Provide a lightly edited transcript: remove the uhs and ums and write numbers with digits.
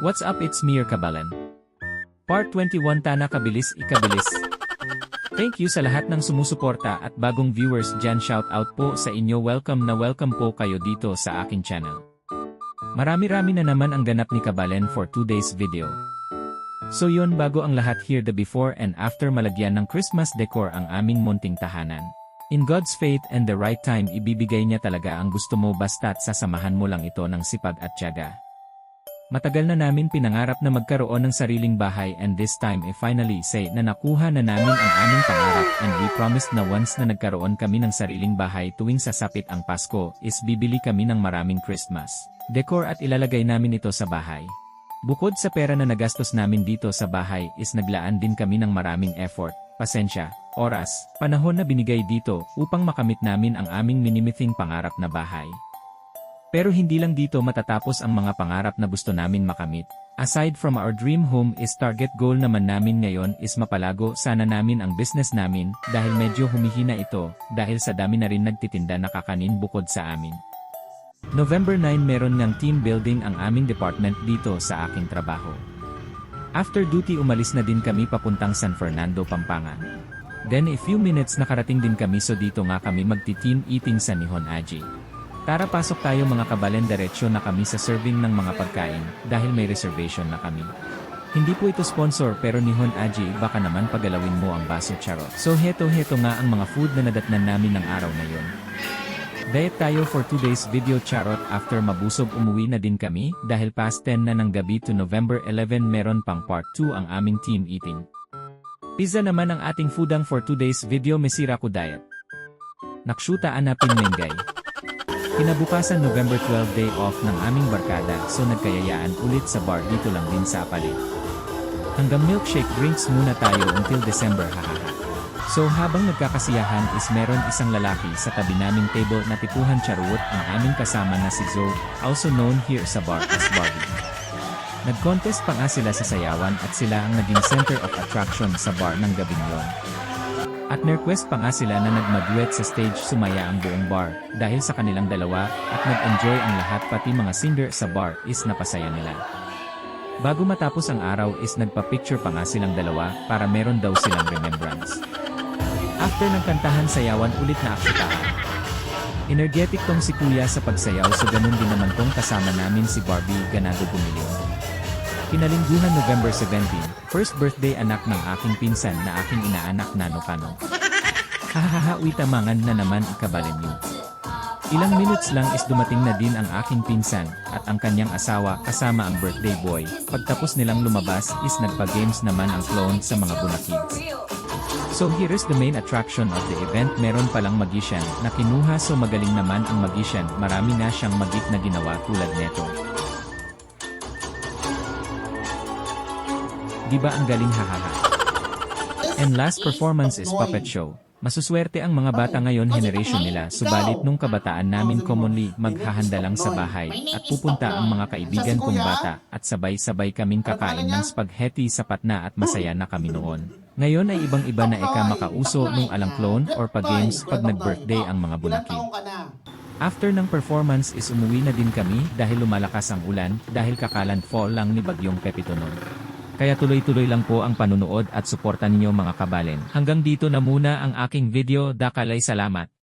What's up, it's me your Kabalan. Part 21 Tana Kabilis Ikabilis. Thank you sa lahat ng sumusuporta at bagong viewers dyan, shout out po sa inyo, welcome po kayo dito sa aking channel. Marami-rami na naman ang ganap ni Kabalan for today's video. So yun, bago ang lahat, here the before and after malagyan ng Christmas decor ang aming munting tahanan. In God's faith and the right time ibibigay niya talaga ang gusto mo basta't sasamahan mo lang ito ng sipag at tiyaga. Matagal na namin pinangarap na magkaroon ng sariling bahay and this time finally say na nakuha na namin ang aming pangarap and we promised na once na nagkaroon kami ng sariling bahay tuwing sasapit ang Pasko is bibili kami ng maraming Christmas decor at ilalagay namin ito sa bahay. Bukod sa pera na nagastos namin dito sa bahay is naglaan din kami ng maraming effort, pasensya, oras, panahon na binigay dito upang makamit namin ang aming minimithing pangarap na bahay. Pero hindi lang dito matatapos ang mga pangarap na gusto namin makamit. Aside from our dream home is target goal naman namin ngayon is mapalago sana namin ang business namin dahil medyo humihina ito dahil sa dami na rin nagtitinda na kakanin bukod sa amin. November 9 meron ngang team building ang aming department dito sa aking trabaho. After duty umalis na din kami papuntang San Fernando, Pampanga. Then a few minutes nakarating din kami so dito nga kami magti-team eating sa Nihon Aji. Tara pasok tayo mga Kabalan, diretsyo na kami sa serving ng mga pagkain dahil may reservation na kami. Hindi po ito sponsor pero Nihon Aji baka naman pagalawin mo ang baso, charot. So heto nga ang mga food na nadatnan namin ng araw na yon. Diet tayo for today's video, charot. After mabusog umuwi na din kami dahil past 10 na ng gabi to November 11 meron pang part 2 ang aming team eating. Pizza naman ang ating foodang for today's video, mesira ko diet. Nakshuta anapin menggay. Kinabukasan November 12 day off ng aming barkada so nagkayayaan ulit sa bar dito lang din sa Apalit. Hanggang milkshake drinks muna tayo until December, hahaha. So habang nagkakasiyahan is meron isang lalaki sa tabi naming table na tipuhan charot ang aming kasama na si Zoe, also known here sa bar as Barbie. Nag-contest pa nga sila sa sayawan at sila ang naging center of attraction sa bar ng gabing yon. At request pa nga sila na nagmaduet sa stage, sumaya ang buong bar dahil sa kanilang dalawa at nag-enjoy ang lahat pati mga singer sa bar is napasaya nila. Bago matapos ang araw is nagpa-picture pa nga silang dalawa para meron daw silang remembrance. After ng kantahan sayawan ulit na aksyutahan. Energetic tong si Kuya sa pagsayaw so ganun din naman tong kasama namin si Barbie, ganado bumili. Kinalingguhan November 17, first birthday anak ng aking pinsan na aking inaanak na Nokano. Hahaha, witamangan na naman ikabalin niyo. Ilang minutes lang is dumating na din ang aking pinsan at ang kanyang asawa kasama ang birthday boy. Pagtapos nilang lumabas is nagpa-games naman ang clone sa mga bunakids. So here is the main attraction of the event, meron palang magician na kinuha so magaling naman ang magician, marami na siyang magik na ginawa tulad neto. Diba ang galing, hahaha. And last performance is puppet show. Masuswerte ang mga bata ngayon generation nila, subalit nung kabataan namin commonly maghahanda lang sa bahay at pupunta ang mga kaibigan kong bata at sabay-sabay kaming kakain ng spaghetti, sapat na at masaya na kami noon. Ngayon ay ibang-iba na makauso nung alang clone or pa-games pag nag-birthday ang mga bunakid. After ng performance is umuwi na din kami dahil lumalakas ang ulan dahil kakalandfall lang ni Bagyong Pepito noon. Kaya tuloy-tuloy lang po ang panunood at suporta ninyo mga Kabalan. Hanggang dito na muna ang aking video, dakalay salamat.